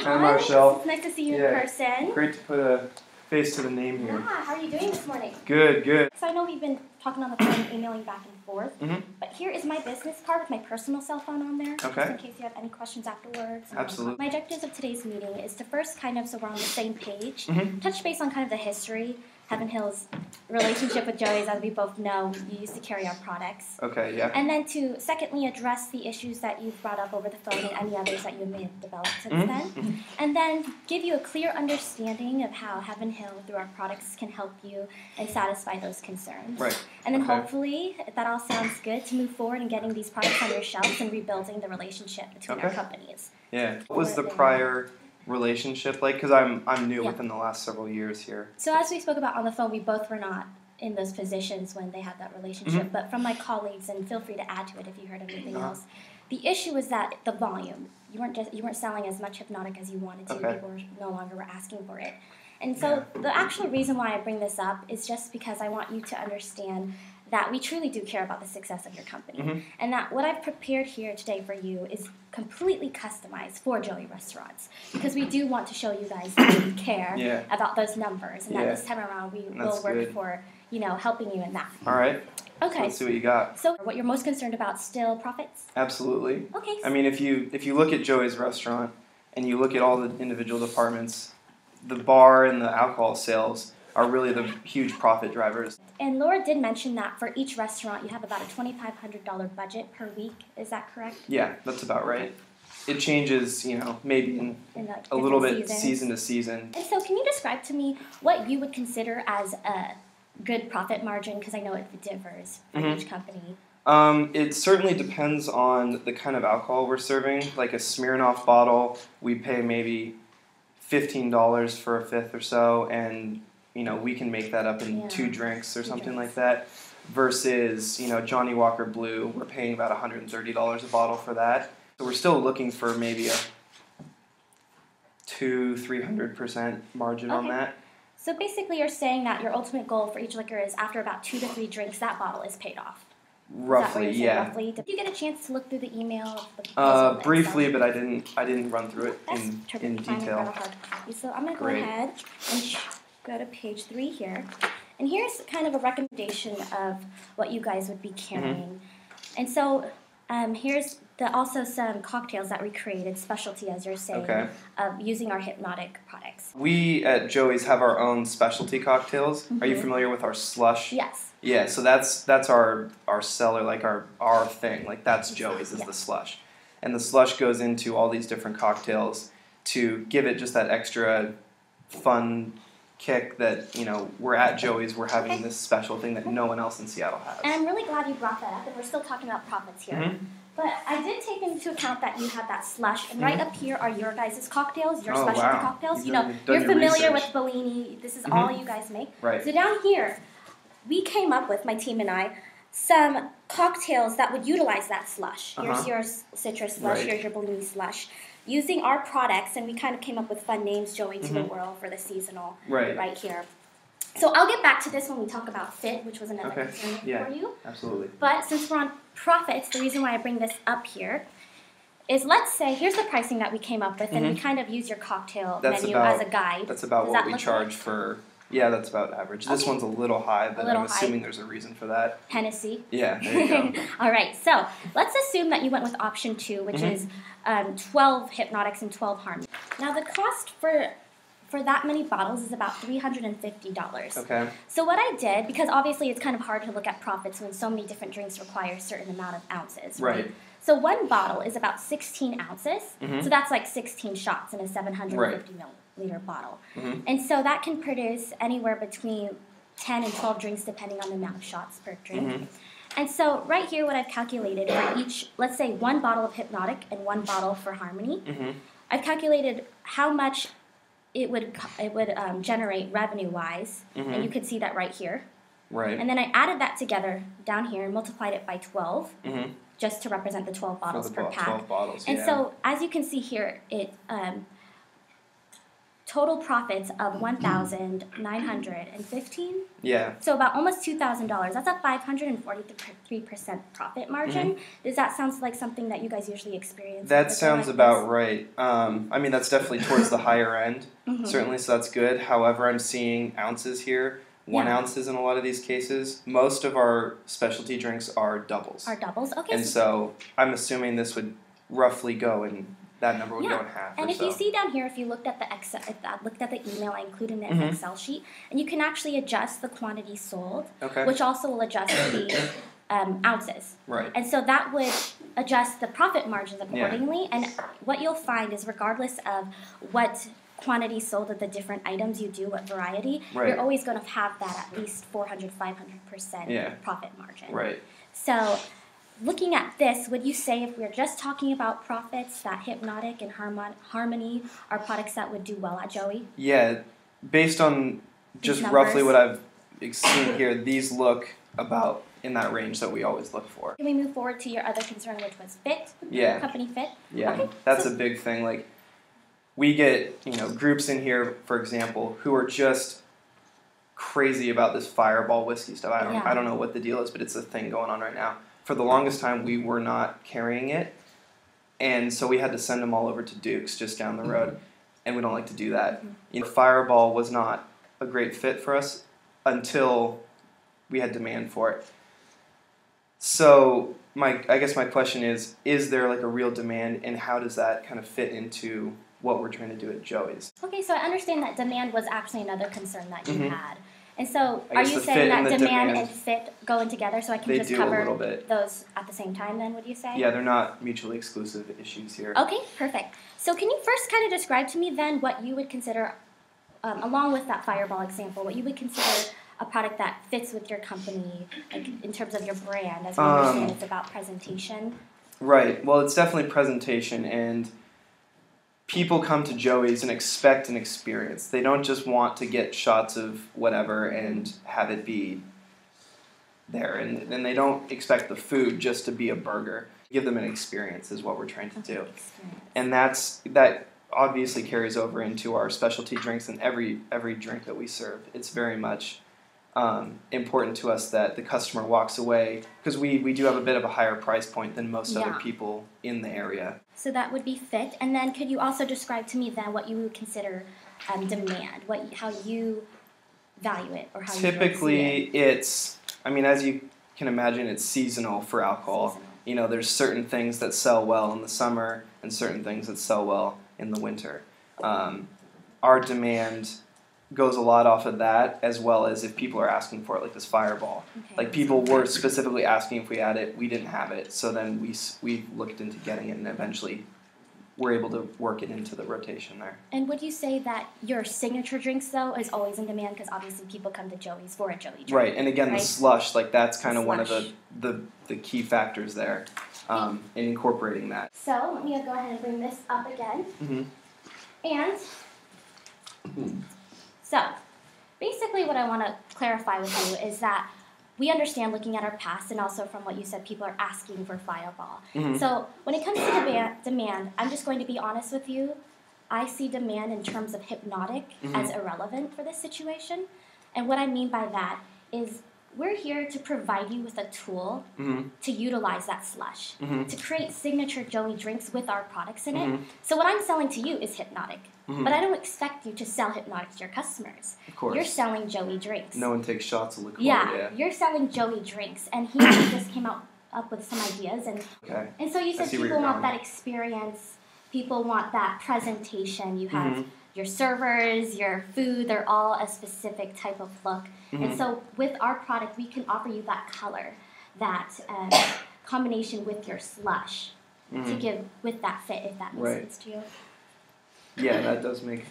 Hi, Marshall. It's nice to see you in person. Great to put a face to the name here. Yeah, how are you doing this morning? Good, good. So I know we've been talking on the phone, emailing back and forth, but here is my business card with my personal cell phone on there, Okay. just in case you have any questions afterwards. Absolutely. My objectives of today's meeting is to first kind of, so we're on the same page, touch base on kind of the history, Heaven Hill's relationship with Joey's, as we both know, you used to carry our products. Okay, yeah. And then to, secondly, address the issues that you've brought up over the phone and any others that you may have developed since then. And then give you a clear understanding of how Heaven Hill, through our products, can help you and satisfy those concerns. Right. And then hopefully, if that all sounds good, to move forward and getting these products on your shelves and rebuilding the relationship between our companies. Yeah. What was the prior relationship like? Because I'm new within the last several years here. So as we spoke about on the phone, we both were not in those positions when they had that relationship, but from my colleagues, and feel free to add to it if you heard anything else, the issue was that the volume. You weren't selling as much Hpnotiq as you wanted to. People were no longer were asking for it. And so the actual reason why I bring this up is just because I want you to understand that we truly do care about the success of your company. And that what I've prepared here today for you is completely customized for Joey restaurants. Because we do want to show you guys that we care about those numbers. And that this time around we will work for, helping you in that. All right. Okay. Let's see what you got. So what you're most concerned about, still profits? Absolutely. Okay. I mean, if you look at Joey's restaurant and you look at all the individual departments, the bar and the alcohol sales are really the huge profit drivers. And Laura did mention that for each restaurant you have about a $2,500 budget per week. Is that correct? Yeah, that's about right. It changes, maybe in a little bit season to season. And so can you describe to me what you would consider as a good profit margin? Because I know it differs for each company. It certainly depends on the kind of alcohol we're serving. Like a Smirnoff bottle, we pay maybe $15 for a fifth or so, and we can make that up in 2 drinks or something like that. Versus, Johnny Walker Blue, we're paying about $130 a bottle for that. So we're still looking for maybe a 200-300% margin on that. So basically you're saying that your ultimate goal for each liquor is after about 2 to 3 drinks, that bottle is paid off. Roughly, yeah. Roughly? Did you get a chance to look through the email? Briefly, but I didn't run through it in detail. So I'm going to go ahead and go to page 3 here. And here's kind of a recommendation of what you guys would be carrying. And so here's also some cocktails that we created, specialty as you're saying, of using our Hpnotiq products. We at Joey's have our own specialty cocktails. Are you familiar with our slush? Yes. Yeah, so that's our seller, like our thing. Like that's Joey's is the slush. And the slush goes into all these different cocktails to give it just that extra fun kick that, we're at Joey's, we're having this special thing that no one else in Seattle has. And I'm really glad you brought that up, and we're still talking about profits here. But I did take into account that you had that slush, and right up here are your guys' cocktails, your specialty cocktails. You're familiar with Bellini. This is all you guys make. Right. So down here, we came up with, my team and I, some cocktails that would utilize that slush. Here's your citrus slush, here's your Bellini slush. Using our products, and we kind of came up with fun names, Joey to the World for the seasonal, right here. So I'll get back to this when we talk about fit, which was another concern for you. Absolutely. But since we're on profits, the reason why I bring this up here is, let's say, here's the pricing that we came up with, and we kind of use your cocktail menu as a guide. That's about what we charge for. Yeah, that's about average. This one's a little high, but I'm assuming there's a reason for that. Hennessy. Yeah, there you go. All right, so let's assume that you went with option 2, which is 12 Hpnotiqs and 12 Harmony. Now the cost for that many bottles is about $350. Okay. So what I did, because obviously it's kind of hard to look at profits when so many different drinks require a certain amount of ounces. Right. So one bottle is about 16 ounces. So that's like 16 shots in a 750 milliliter bottle. And so that can produce anywhere between 10 and 12 drinks depending on the amount of shots per drink. And so right here what I've calculated for each, let's say 1 bottle of Hpnotiq and 1 bottle for Harmony, I've calculated how much it would generate revenue-wise, and you could see that right here. Right. And then I added that together down here and multiplied it by 12, just to represent the 12 bottles per pack. 12 bottles, and so, as you can see here, it total profits of $1,915. Yeah. So about almost $2,000. That's a 543% profit margin. Does that sound like something that you guys usually experience? That sounds about right. I mean, that's definitely towards the higher end, certainly, so that's good. However, I'm seeing ounces here. 1 ounces in a lot of these cases. Most of our specialty drinks are doubles. Are doubles? Okay. And so I'm assuming this would roughly go in, that number would go in half. And if you see down here, if you looked at the Excel, looked at the email I included in an Excel sheet, and you can actually adjust the quantity sold, which also will adjust the ounces. Right. And so that would adjust the profit margins accordingly. And what you'll find is regardless of what quantity sold of the different items you do, what variety, you're always going to have that at least 400-500% profit margin. Right. So looking at this, would you say if we're just talking about profits, that Hpnotiq and Harmonie are products that would do well at Joey? Yeah, based on just roughly what I've seen here, these look about in that range that we always look for. Can we move forward to your other concern, which was fit? Yeah. Company fit? Yeah, okay, that's a big thing. Like, we get, groups in here, for example, who are just crazy about this Fireball whiskey stuff. I don't know what the deal is, but it's a thing going on right now. For the longest time, we were not carrying it, and so we had to send them all over to Duke's just down the road, and we don't like to do that. Fireball was not a great fit for us until we had demand for it. So I guess my question is there like a real demand, and how does that kind of fit into what we're trying to do at Joey's? Okay, so I understand that demand was actually another concern that you had. And so are you saying that demand and fit go in together, so I can just cover those at the same time then, would you say? Yeah, they're not mutually exclusive issues here. Okay, perfect. So can you first kind of describe to me then what you would consider, along with that Fireball example, what you would consider a product that fits with your company, like in terms of your brand, as we understand it's about presentation? Right. Well, it's definitely presentation, and people come to Joey's and expect an experience. They don't just want to get shots of whatever and have it be there. And they don't expect the food just to be a burger. Give them an experience is what we're trying to do. And that obviously carries over into our specialty drinks and every drink that we serve. It's very much important to us that the customer walks away, because we do have a bit of a higher price point than most other people in the area. So that would be fit. And then could you also describe to me then what you would consider demand, how you value it, or how typically you it's, as you can imagine, it's seasonal for alcohol. There's certain things that sell well in the summer and certain things that sell well in the winter. Our demand goes a lot off of that, as well as if people are asking for it, like this Fireball. Okay. Like, people were specifically asking if we had it, we didn't have it, so then we looked into getting it, and eventually we're able to work it into the rotation there. And would you say that your signature drinks, though, is always in demand, because obviously people come to Joey's for a Joey drink? Right, and again, the slush, like, that's kind of one of the key factors there, in incorporating that. So, let me go ahead and bring this up again. And so, basically what I want to clarify with you is that we understand, looking at our past and also from what you said, people are asking for Fireball. So when it comes to demand, I'm just going to be honest with you. I see demand in terms of Hpnotiq as irrelevant for this situation. And what I mean by that is we're here to provide you with a tool to utilize that slush, to create signature Joey drinks with our products in it. So what I'm selling to you is Hpnotiq. But I don't expect you to sell Hpnotiq to your customers. Of course. You're selling Joey drinks. No one takes shots of liqueur. Yeah, you're selling Joey drinks. And he just came up with some ideas. And so you said people want that experience. People want that presentation. You have your servers, your food, they're all a specific type of look. And so with our product, we can offer you that color, that combination with your slush to give with that fit, if that makes sense to you. Yeah, that does make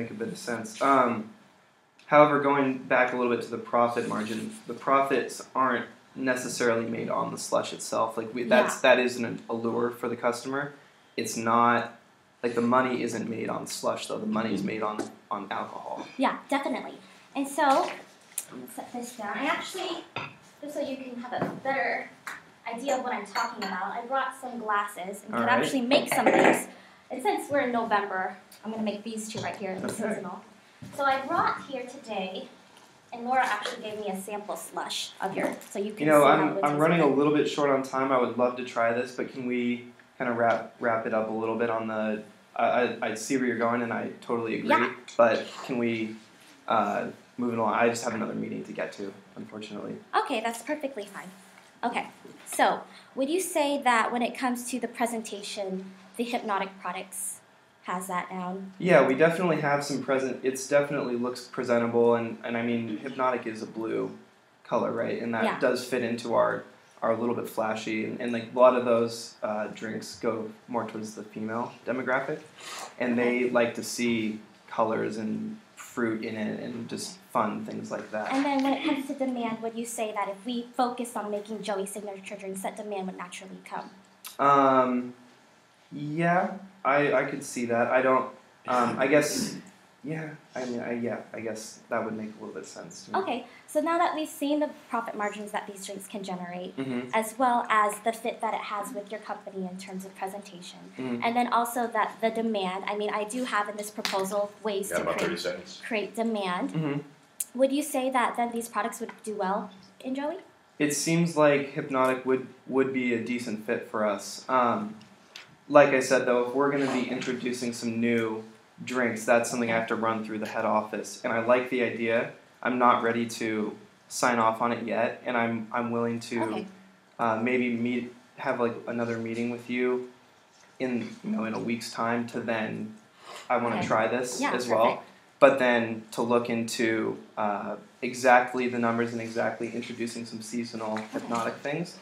a bit of sense. However, going back a little bit to the profit margin, the profits aren't necessarily made on the slush itself. Like that is an allure for the customer. It's not like the money isn't made on slush though. The money is made on alcohol. Yeah, definitely. And so I'm gonna set this down. I actually, just so you can have a better idea of what I'm talking about, I brought some glasses and could actually make some of these And since we're in November, I'm going to make these two right here in the seasonal. So I brought here today, and Laura actually gave me a sample slush of yours, so you can see how I'm running a little bit short on time. I would love to try this, but can we kind of wrap it up a little bit on the... I see where you're going, and I totally agree. Yeah. But can we move it along? I just have another meeting to get to, unfortunately. Okay, that's perfectly fine. Okay, so would you say that when it comes to the presentation, the Hpnotiq products has that down? Yeah, we definitely have some It definitely looks presentable, and I mean, Hpnotiq is a blue color, right? And that does fit into our little bit flashy, and like a lot of those drinks go more towards the female demographic, and they like to see colors and fruit in it and just fun things like that. And then when it comes to demand, would you say that if we focus on making Joey signature drinks, that demand would naturally come? Yeah, I could see that. I don't. I guess. Yeah, I guess that would make a little bit of sense to me. Okay, so now that we've seen the profit margins that these drinks can generate, as well as the fit that it has with your company in terms of presentation, and then also that the demand, I mean, I do have in this proposal ways to create demand. Would you say that then these products would do well in Joey? It seems like Hpnotiq would be a decent fit for us. Like I said, though, if we're going to be introducing some new drinks, that's something I have to run through the head office, and I like the idea. I'm not ready to sign off on it yet, and I'm willing to maybe have like another meeting with you in a week's time to then I want to try this as well, but then to look into exactly the numbers and exactly introducing some seasonal Hpnotiq things,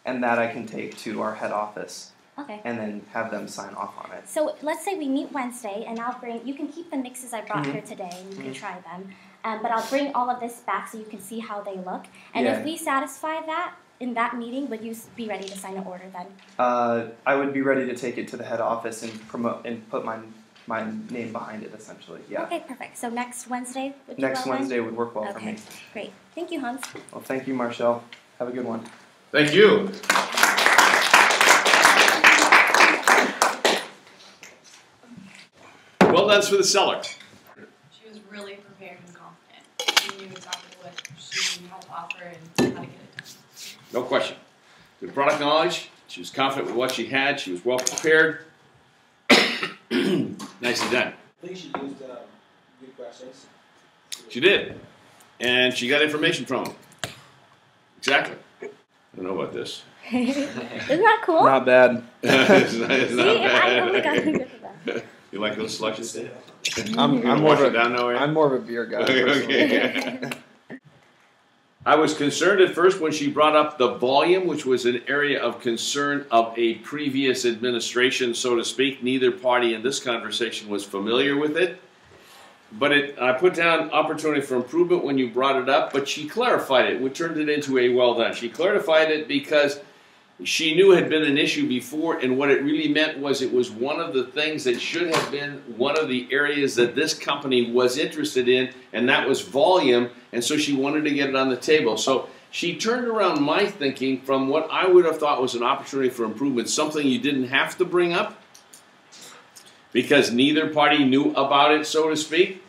and that I can take to our head office. Okay. And then have them sign off on it. So let's say we meet Wednesday, and you can keep the mixes I brought here today, and you can try them. But I'll bring all of this back so you can see how they look. And if we satisfy that in that meeting, would you be ready to sign an order then? I would be ready to take it to the head office and promote and put my name behind it, essentially. Yeah. Okay, perfect. So next Wednesday would do Next Wednesday would work well for me. Great. Thank you, Hans. Well, thank you, Marshall. Have a good one. Thank you. Well, that's for the seller. She was really prepared and confident. She knew exactly what she had to offer and how to get it done. No question. Good product knowledge. She was confident with what she had. She was well prepared. Nicely done. I think she used good questions. She did. And she got information from them. Exactly. I don't know about this. Isn't that cool? Not bad. It's not bad. Oh my God, I'm good for that. You like those slushes? I'm more of a beer guy. Okay. I was concerned at first when she brought up the volume, which was an area of concern of a previous administration, so to speak. Neither party in this conversation was familiar with it. But I put down opportunity for improvement when you brought it up, but she clarified it, which turned it into a well done. She clarified it because she knew it had been an issue before, and what it really meant was it was one of the things that should have been one of the areas that this company was interested in, and that was volume, and so she wanted to get it on the table. So she turned around my thinking from what I would have thought was an opportunity for improvement, something you didn't have to bring up, because neither party knew about it, so to speak.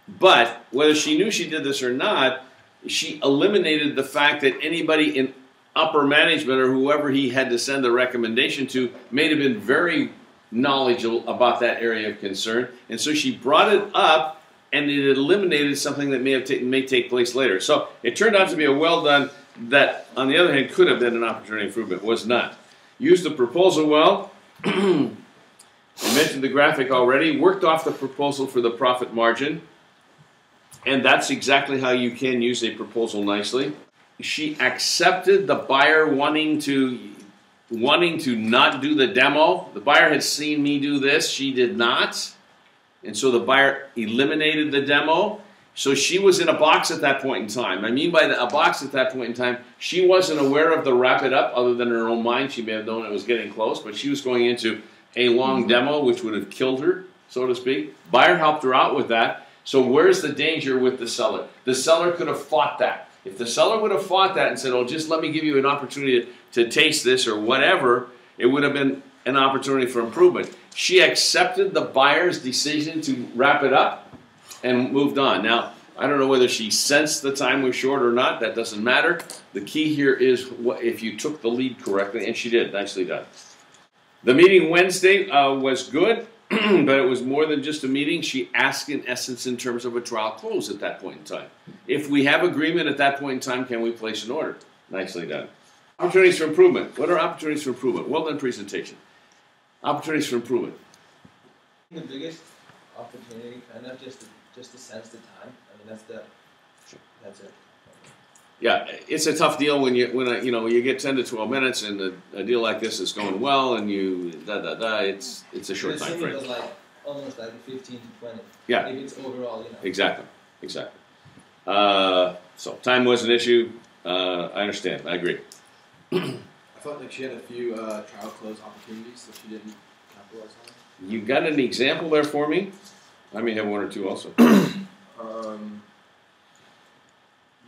But whether she knew she did this or not, she eliminated the fact that anybody in upper management or whoever he had to send the recommendation to may have been very knowledgeable about that area of concern. And so she brought it up, and it eliminated something that may take place later. So it turned out to be a well done that, on the other hand, could have been an opportunity improvement, was not. Used the proposal well. I mentioned the graphic already. Worked off the proposal for the profit margin. And that's exactly how you can use a proposal nicely. She accepted the buyer wanting to not do the demo. The buyer had seen me do this. She did not. And so the buyer eliminated the demo. So she was in a box at that point in time. I mean by a box at that point in time, she wasn't aware of the wrap it up other than in her own mind. She may have known it was getting close, but she was going into a long demo, which would have killed her, so to speak. Buyer helped her out with that. So where's the danger with the seller? The seller could have fought that. If the seller would have fought that and said, oh, just let me give you an opportunity to taste this or whatever, it would have been an opportunity for improvement. She accepted the buyer's decision to wrap it up and moved on. Now, I don't know whether she sensed the time was short or not. That doesn't matter. The key here is if you took the lead correctly, and she did. Nicely done. The meeting Wednesday was good, but it was more than just a meeting. She asked, in essence, in terms of a trial close at that point in time. If we have agreement at that point in time, can we place an order? Nicely done. Opportunities for improvement. What are opportunities for improvement? Well done presentation. Opportunities for improvement. The biggest opportunity, kind of just to sense the time. I mean, that's it. Yeah, it's a tough deal when you get 10 to 12 minutes and a deal like this is going well and you it's a short time frame. It was like almost like 15 to 20. Yeah. If it's overall, Exactly. So time was an issue. I understand. I agree. I felt like she had a few trial close opportunities that she didn't capitalize on. You got an example there for me? I may have one or two also.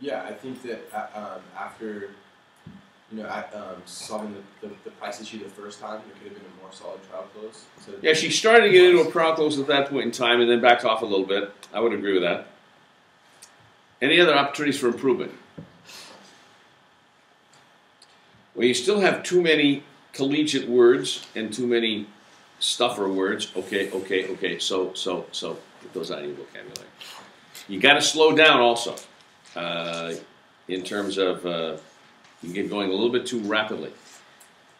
Yeah, I think that after solving the price issue the first time, there could have been a more solid trial close. Yeah, she started to get into a trial close at that point in time and then backed off a little bit. I would agree with that. Any other opportunities for improvement? Well, you still have too many collegiate words and too many stuffer words. Okay, so get those out of your vocabulary. You got to slow down also. In terms of you get going a little bit too rapidly.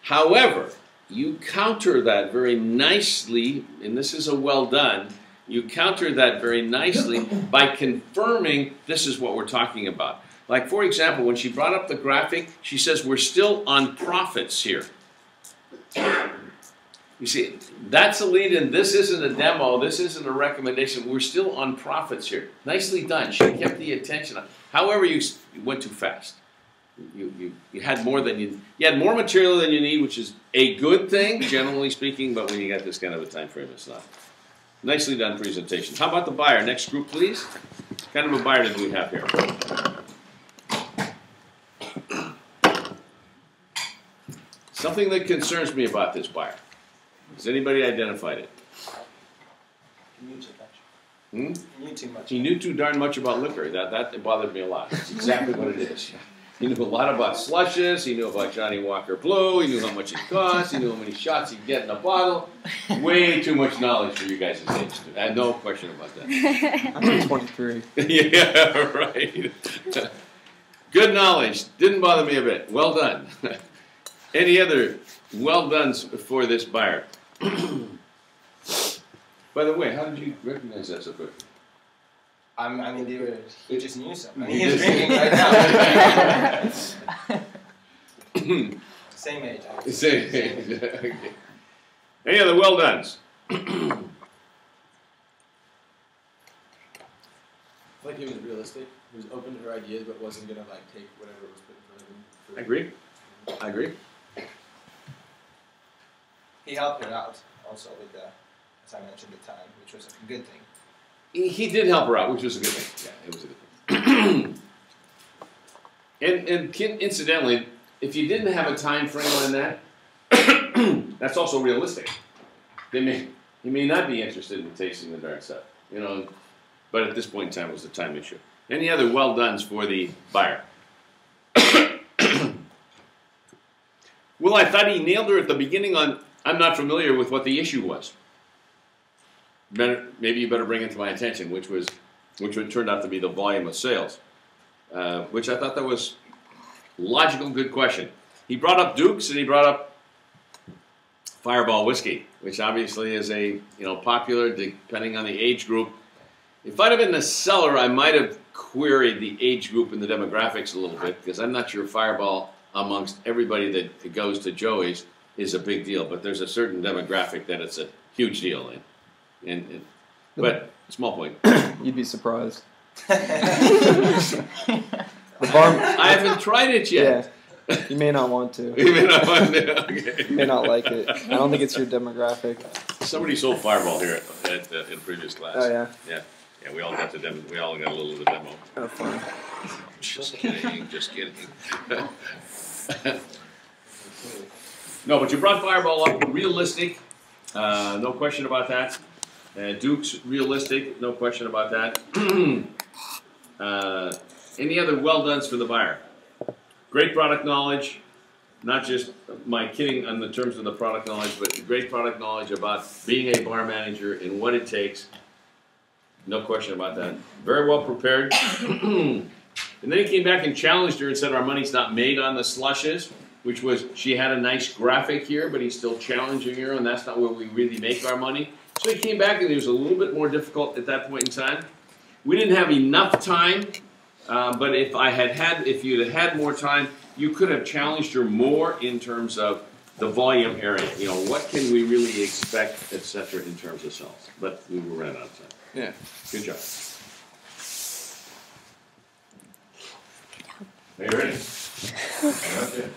However, you counter that very nicely, and this is a well done, you counter that very nicely by confirming this is what we're talking about. Like, for example, when she brought up the graphic, she says we're still on profits here. You see, that's a lead-in. This isn't a demo. This isn't a recommendation. We're still on profits here. Nicely done. She kept the attention on. However, you went too fast. You had more than you had more material than you need, which is a good thing, generally speaking. But when you got this kind of a time frame, it's not. Nicely done presentation. How about the buyer? Next group, please. What kind of a buyer did we have here? Something that concerns me about this buyer. Has anybody identified it? He knew too much. He knew too much. He knew too darn much about liquor. That bothered me a lot. That's exactly what it is. He knew a lot about slushes. He knew about Johnny Walker Blue. He knew how much it cost. He knew how many shots he'd get in a bottle. Way too much knowledge for you guys' age. I had no question about that. I'm 23. Yeah, right. Good knowledge. Didn't bother me a bit. Well done. Any other well done for this buyer? By the way, how did you recognize that so quick? I mean, he just knew something. I mean, he's drinking right now. Same age. Same age. Okay. Any other well dones? I feel like he was realistic. He was open to her ideas, but wasn't gonna take whatever was put in front of him. I agree. He helped her out also with as I mentioned, the time, which was a good thing. He did help her out, which was a good thing. Yeah, it was a good thing. and incidentally, if you didn't have a time frame on that, that's also realistic. He may not be interested in tasting the darn stuff, But at this point in time, it was a time issue. Any other well dones for the buyer? Well, I thought he nailed her at the beginning on. I'm not familiar with what the issue was. Maybe you better bring it to my attention, which turned out to be the volume of sales, which I thought that was logical, good question. He brought up Dukes and he brought up Fireball whiskey, which obviously is popular depending on the age group. If I'd have been the seller, I might have queried the age group and the demographics a little bit because I'm not sure Fireball amongst everybody that goes to Joey's is a big deal, but there's a certain demographic that it's a huge deal in. But small point. You'd be surprised. I haven't tried it yet. Yeah, you may not want to. You may not want to. Okay. You may not like it. I don't think it's your demographic. Somebody sold Fireball here in previous class. Oh yeah. Yeah. We all got the demo. We all got a little of the demo. Oh, fun. Just kidding. No, but you brought Fireball up. Realistic. No question about that. Duke's realistic, no question about that. Any other well dones for the buyer? Great product knowledge, not just my kidding on the terms of the product knowledge, but great product knowledge about being a bar manager and what it takes. No question about that. Very well prepared. And then he came back and challenged her and said our money's not made on the slushes, which was, she had a nice graphic here, but he's still challenging her, and that's not where we really make our money. So he came back and it was a little bit more difficult at that point in time. We didn't have enough time, but if you'd have had more time, you could have challenged her more in terms of the volume area. You know, what can we really expect, etc., in terms of sales? But we were ran out of time. Yeah. Good job. Are you ready? Okay.